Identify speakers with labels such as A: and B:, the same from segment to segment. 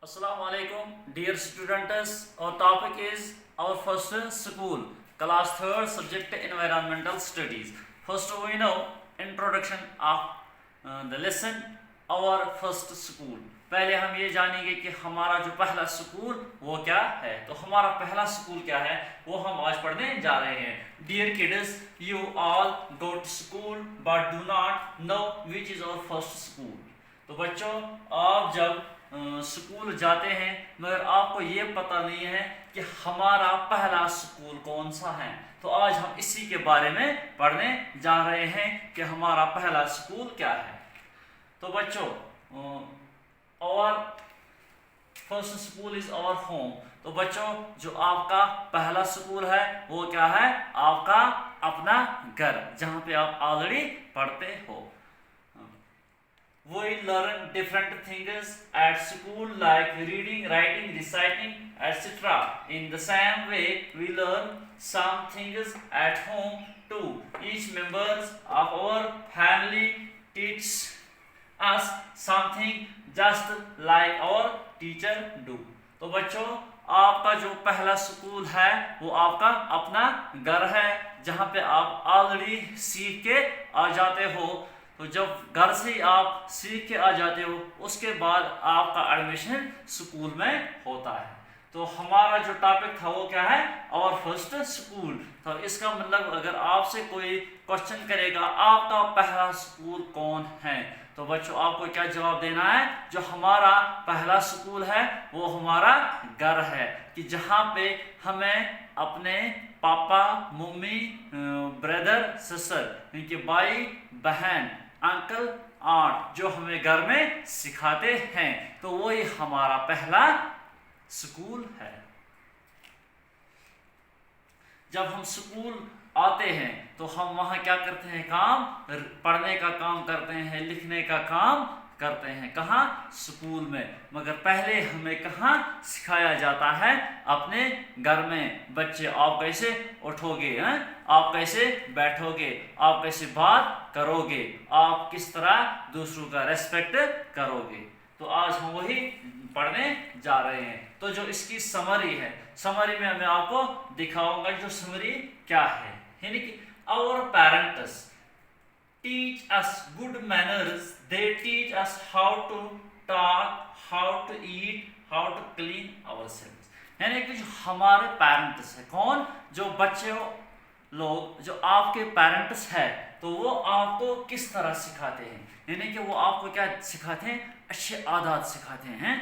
A: Assalamu alaikum, dear students. Our topic is our first school, class 3rd, subject environmental studies. First we know introduction of the lesson, our first school. पहले हम ये जानेंगे कि हमारा जो पहला school वो क्या है। तो हमारा पहला स्कूल क्या है वो हम आज पढ़ने जा रहे हैं। Dear kids, you all go to school but do not know which is our first school. तो बच्चों आप जब स्कूल जाते हैं मगर आपको ये पता नहीं है कि हमारा पहला स्कूल कौन सा है। तो आज हम इसी के बारे में पढ़ने जा रहे हैं कि हमारा पहला स्कूल क्या है। तो बच्चों और first school is our home. तो बच्चों जो आपका पहला स्कूल है वो क्या है, आपका अपना घर, जहाँ पे आप ऑलरेडी पढ़ते हो। We learn different things at school like reading, writing, reciting, etc. In the same way, we learn some things at home too. Each members of our family teach us something just like our teacher do. तो बच्चों आपका जो पहला school है वो आपका अपना घर है, जहाँ पे आप ऑलरेडी सीख के आ जाते हो। तो जब घर से आप सीख के आ जाते हो उसके बाद आपका एडमिशन स्कूल में होता है। तो हमारा जो टॉपिक था वो क्या है, आवर फर्स्ट स्कूल। तो इसका मतलब अगर आपसे कोई क्वेश्चन करेगा आपका पहला स्कूल कौन है, तो बच्चों आपको क्या जवाब देना है, जो हमारा पहला स्कूल है वो हमारा घर है, कि जहाँ पे हमें अपने पापा मम्मी ब्रदर सिस्टर इनके भाई बहन अंकल आंट जो हमें घर में सिखाते हैं, तो वही हमारा पहला स्कूल है। जब हम स्कूल आते हैं तो हम वहाँ क्या करते हैं, काम पढ़ने का काम करते हैं, लिखने का काम करते हैं, कहाँ, स्कूल में। मगर पहले हमें कहाँ सिखाया जाता है, अपने घर में। बच्चे आप कैसे उठोगे हैं, आप कैसे बैठोगे, आप कैसे बात करोगे, आप किस तरह दूसरों का रेस्पेक्ट करोगे। तो आज हम वही पढ़ने जा रहे हैं। तो जो इसकी समरी है, समरी में मैं आपको दिखाऊंगा जो समरी क्या है, यानी कि our parents teach us good manners, they teach us how to talk, how to eat, how to clean ourselves। यानी कि जो हमारे पेरेंट्स है, कौन, जो बच्चे लोग जो आपके पेरेंट्स है, तो वो आपको किस तरह सिखाते हैं, यानी कि वो आपको क्या सिखाते हैं, अच्छे आदत सिखाते हैं।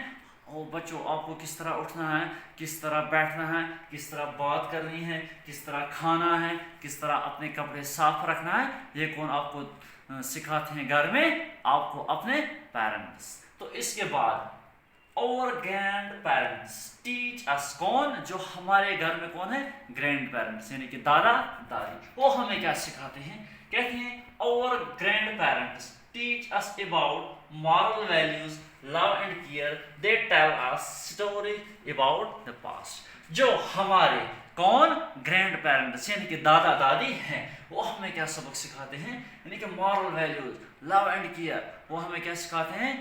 A: और बच्चों आपको किस तरह उठना है, किस तरह बैठना है, किस तरह बात करनी है, किस तरह खाना है, किस तरह अपने कपड़े साफ रखना है, ये कौन आपको सिखाते हैं घर में, आपको अपने पेरेंट्स। तो इसके बाद और ग्रैंड पेरेंट्स टीच अस, कौन, जो हमारे घर में कौन है, ग्रैंड पेरेंट्स यानी कि दादा दादी, वो हमें क्या सिखाते हैं, कहते हैं और grand parents teach us about moral values, love and care, they tell us story about the past। जो हमारे कौन, ग्रैंड पेरेंट्स यानी कि दादा दादी हैं, वो हमें क्या सबक सिखाते हैं, यानी कि moral values, love and care, वो हमें क्या सिखाते हैं,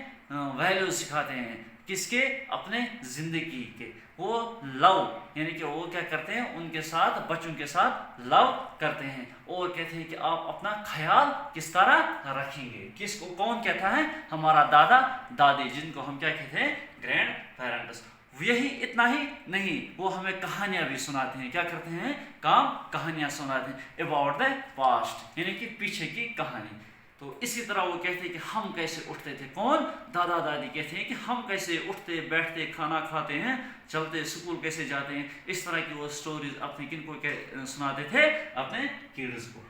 A: वैल्यूज सिखाते हैं, किसके, अपने जिंदगी के। वो लव यानी कि वो क्या करते हैं, उनके साथ, बच्चों के साथ लव करते हैं, और कहते हैं कि आप अपना ख्याल किस तरह रखेंगे। किसको, कौन कहता है, हमारा दादा दादी, जिनको हम क्या कहते हैं, ग्रैंड पेरेंट्स। यही इतना ही नहीं, वो हमें कहानियां भी सुनाते हैं, क्या करते हैं, काम कहानियां सुनाते हैं, अबाउट द पास्ट यानी कि पीछे की कहानी। तो इसी तरह वो कहते हैं कि हम कैसे उठते थे, कौन, दादा दादी कहते हैं कि हम कैसे उठते बैठते, खाना खाते हैं, चलते, स्कूल कैसे जाते हैं, इस तरह की वो स्टोरीज अपने किनको सुनाते थे, अपने किड्स को।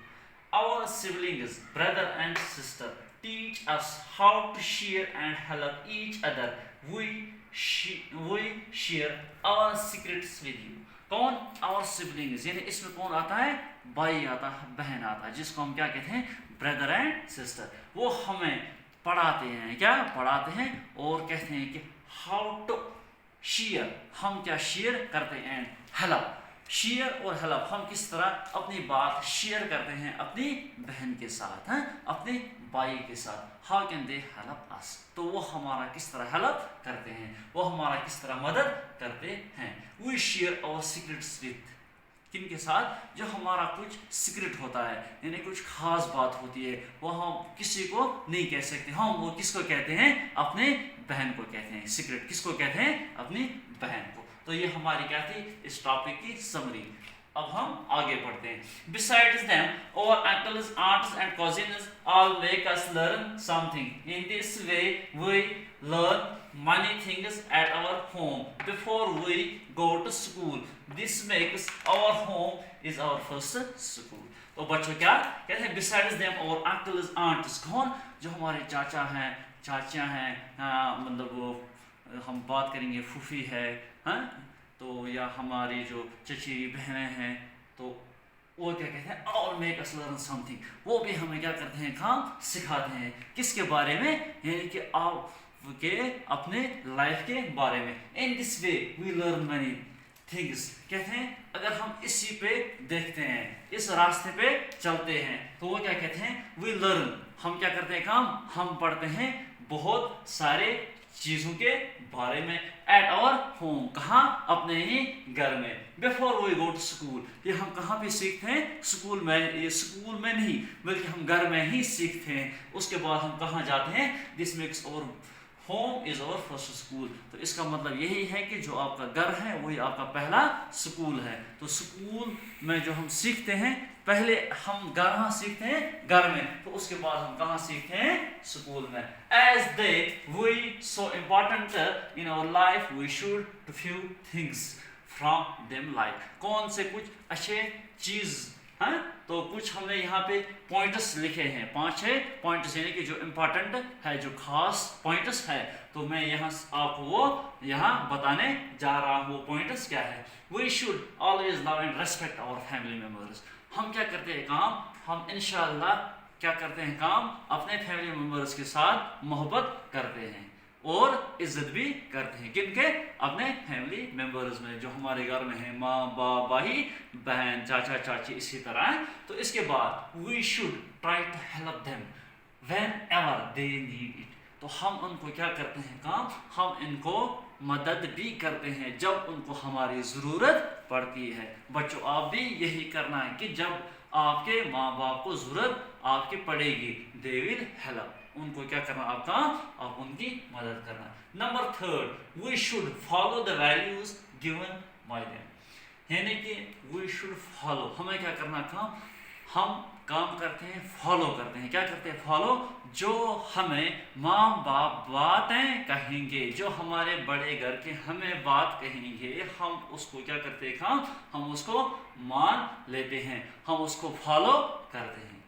A: Our siblings brother and sister teach us how to share and help each other, we share our secrets with you. कौन, आवर सिबलिंग्स यानी इसमें कौन आता है, भाई आता है, बहन आता है, जिसको हम क्या कहते हैं, ब्रदर एंड सिस्टर। वो हमें पढ़ाते हैं, क्या पढ़ाते हैं, और कहते हैं कि हाउ टू शेयर, हम क्या शेयर करते हैं, एंड हेल्प, शेयर और हेल्प, हम किस तरह अपनी बात शेयर करते हैं अपनी बहन के साथ, हैं, अपने भाई के साथ। How can they help us, तो वो हमारा किस तरह हेल्प करते हैं, वो हमारा किस तरह मदद करते हैं। We share our secrets with, किन के साथ, जो हमारा कुछ सीक्रेट होता है, यानी कुछ खास बात होती है, वो हम किसी को नहीं कह सकते। हम वो किसको कहते हैं, अपने बहन को कहते हैं। सीक्रेट किसको कहते हैं, अपनी बहन को। तो ये हमारी क्या थी इस टॉपिक की समरी। अब हम आगे बढ़ते हैं। Besides them, our uncles, aunts and cousins all make us learn something. In this way, we learn many things at our home before we go to school. This makes our home is our first school. तो बच्चों क्या कहते हैं, Besides them, our uncles, aunts, कौन, जो हमारे चाचा हैं, चाचियाँ हैं, मतलब वो हम बात करेंगे फूफी है, हाँ, तो या हमारी जो चचेरी बहनें हैं, तो वो क्या कहते हैं, all make us learn something, वो भी हमें क्या करते हैं, काम सिखाते हैं। किसके बारे में, यानी कि आपके अपने लाइफ के बारे में। In this way we learn many things, कहते हैं अगर हम इसी पे देखते हैं, इस रास्ते पे चलते हैं, तो वो क्या कहते हैं, वी लर्न, हम क्या करते हैं काम, हम पढ़ते हैं बहुत सारे चीज़ों के बारे में। एट आवर होम, कहाँ, अपने ही घर में। Before we go to school, ये हम कहाँ पे सीखते हैं, स्कूल में। ये स्कूल में नहीं बल्कि हम घर में ही सीखते हैं। उसके बाद हम कहाँ जाते हैं, this makes our home is our first school. तो इसका मतलब यही है कि जो आपका घर है वही आपका पहला स्कूल है। तो स्कूल में जो हम सीखते हैं, पहले हम कहाँ सीखते हैं, घर में, तो उसके बाद हम कहाँ सीखते हैं, स्कूल में। As they we so important in our life, we should do few things from them, like कौन से कुछ अच्छे चीज हैं, तो कुछ हमने यहाँ पे पॉइंट्स लिखे हैं, 5-6 पॉइंट्स, यानी कि जो इम्पोर्टेंट है, जो खास पॉइंट्स है, तो मैं यहाँ आपको वो यहाँ बताने जा रहा हूँ। वो पॉइंट्स क्या है। We should always love and respect our family members, हम क्या करते हैं काम, हम इंशाअल्लाह क्या करते हैं काम, अपने फैमिली मेम्बर्स के साथ मोहब्बत करते हैं और इज्जत भी करते हैं। किनके, अपने फैमिली मेम्बर्स में, जो हमारे घर में है, माँ बाप, भाई बहन, चाचा चाची, इसी तरह। तो इसके बाद we should try to help them whenever they need it, तो हम उनको क्या करते हैं काम, हम इनको मदद भी करते हैं जब उनको हमारी ज़रूरत पड़ती है। बच्चों आप भी यही करना है कि जब आपके माँ बाप को ज़रूरत आपकी पड़ेगी, दे विल हेल्प, उनको क्या करना, आपका आप उनकी मदद करना। Number 3, we should follow the values given by them, यानी कि वी शुड फॉलो, हमें क्या करना काम, हम काम करते हैं, फॉलो करते हैं। क्या करते हैं, फॉलो, जो हमें माँ बाप बातें कहेंगे, जो हमारे बड़े घर के हमें बात कहेंगे, हम उसको क्या करते हैं काम, हम उसको मान लेते हैं, हम उसको फॉलो करते हैं।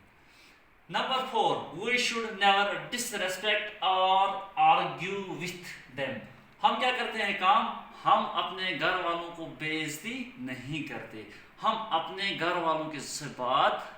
A: Number 4, we should never disrespect और आर्ग्यू विथ देम, हम क्या करते हैं काम, हम अपने घर वालों को बेइज्जती नहीं करते, हम अपने घर वालों के से बात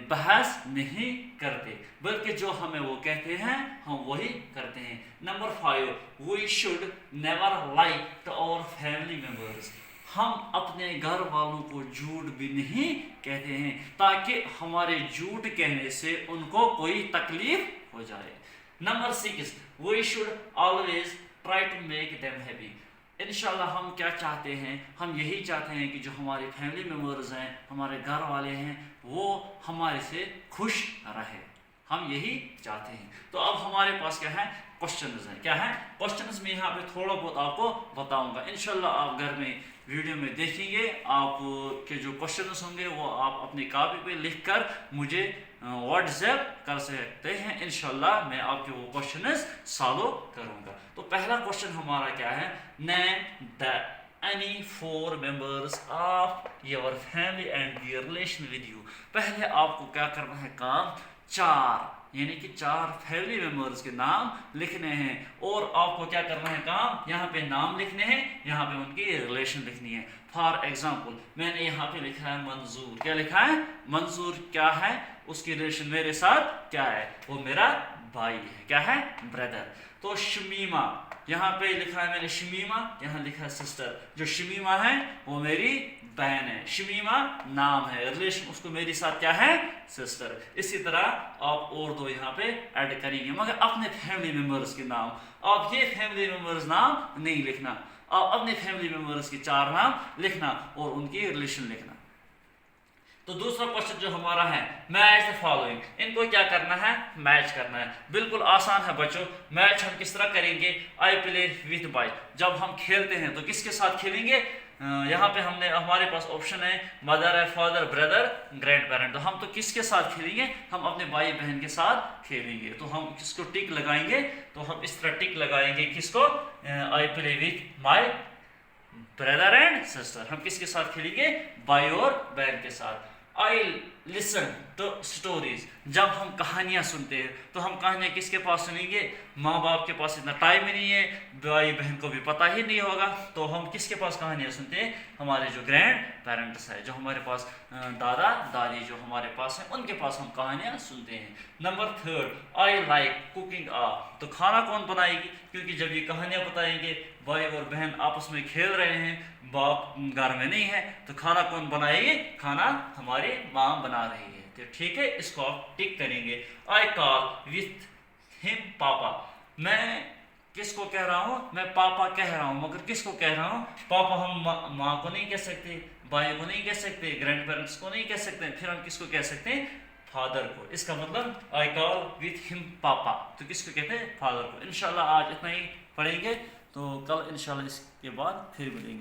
A: बहस नहीं करते, बल्कि जो हमें वो कहते हैं हम वही करते हैं। Number 5, we should never lie to our family members, हम अपने घर वालों को झूठ भी नहीं कहते हैं, ताकि हमारे झूठ कहने से उनको कोई तकलीफ हो जाए। Number 6, we should always try to make them happy, इंशाल्लाह हम क्या चाहते हैं, हम यही चाहते हैं कि जो हमारे फैमिली मेम्बर्स हैं, हमारे घर वाले हैं, वो हमारे से खुश रहे, हम यही चाहते हैं। तो अब हमारे पास क्या है, क्वेश्चंस हैं। क्या है क्वेश्चंस, में यहाँ पे थोड़ा बहुत आपको बताऊंगा। इंशाल्लाह आप घर में वीडियो में देखेंगे, आप के जो क्वेश्चंस होंगे वो आप अपनी कॉपी पे लिखकर मुझे व्हाट्सएप कर सकते हैं। इंशाल्लाह मैं आपके वो क्वेश्चंस सॉल्व करूंगा। तो पहला क्वेश्चन हमारा क्या है, name the any 4 members of your family and their relation with you। पहले आपको क्या करना है काम, 4 यानी कि 4 फैमिली मेम्बर्स के नाम लिखने हैं, और आपको क्या करना है काम, यहाँ पे नाम लिखने हैं, यहाँ पे उनकी रिलेशन लिखनी है। फॉर एग्जाम्पल मैंने यहाँ पे लिखा है मंजूर, क्या लिखा है, मंजूर क्या है, उसकी रिलेशन मेरे साथ क्या है, वो मेरा भाई है, क्या है, ब्रदर। तो शमीमा, यहाँ पे लिखा है मैंने शमीमा, यहाँ लिखा है सिस्टर। जो शमीमा है वो मेरी बहन है, शमीमा नाम है, रिलेशन उसको मेरे साथ क्या है, सिस्टर। इसी तरह आप और दो यहाँ पे ऐड करेंगे, मगर अपने फैमिली मेम्बर्स के नाम। आप ये फैमिली मेम्बर्स नाम नहीं लिखना, आप अपने फैमिली मेम्बर्स के 4 नाम लिखना और उनकी रिलेशन लिखना। तो दूसरा क्वेश्चन जो हमारा है, मैच द फॉलोइंग, इनको क्या करना है, मैच करना है। बिल्कुल आसान है बच्चों। मैच हम किस तरह करेंगे, आई प्ले विथ बॉय, जब हम खेलते हैं तो किसके साथ खेलेंगे, यहाँ पे हमारे पास ऑप्शन है मदर है, फादर, ब्रदर, ग्रैंड पेरेंट। तो हम तो किसके साथ खेलेंगे, हम अपने भाई बहन के साथ खेलेंगे। तो हम किसको टिक लगाएंगे, तो हम इस तरह टिक लगाएंगे, किसको, I play with my brother and sister. हम किसके साथ खेलेंगे, भाई और बहन के साथ। आई लिसन टू स्टोरीज, जब हम कहानियाँ सुनते हैं तो हम कहानियाँ किसके पास सुनेंगे, माँ बाप के पास इतना टाइम ही नहीं है, भाई बहन को भी पता ही नहीं होगा, तो हम किसके पास कहानियाँ सुनते हैं, हमारे जो ग्रैंड पेरेंट्स है, जो हमारे पास दादा दादी जो हमारे पास हैं, उनके पास हम कहानियाँ सुनते हैं। नंबर 3, आई लाइक कुकिंग तो खाना कौन बनाएगी, क्योंकि जब ये कहानियाँ बताएंगे, भाई और बहन आपस में खेल रहे हैं, बाप घर में नहीं है, तो खाना कौन बनाएगी, खाना हमारी माँ बना रही है। तो ठीक है, इसको आप टिक करेंगे। आई कॉल विथ हिम पापा, मैं किसको कह रहा हूँ, मैं पापा कह रहा हूँ, मगर किसको कह रहा हूँ, पापा हम माँ को नहीं कह सकते, भाई को नहीं कह सकते, ग्रैंड पेरेंट्स को नहीं कह सकते, फिर हम किसको कह सकते हैं, फादर को। इसका मतलब आई कॉल विथ हिम पापा, तो किसको कहते हैं, फादर को। इंशाल्लाह आज इतना ही पढ़ेंगे, तो कल इंशाल्लाह इसके बाद फिर मिलेंगे।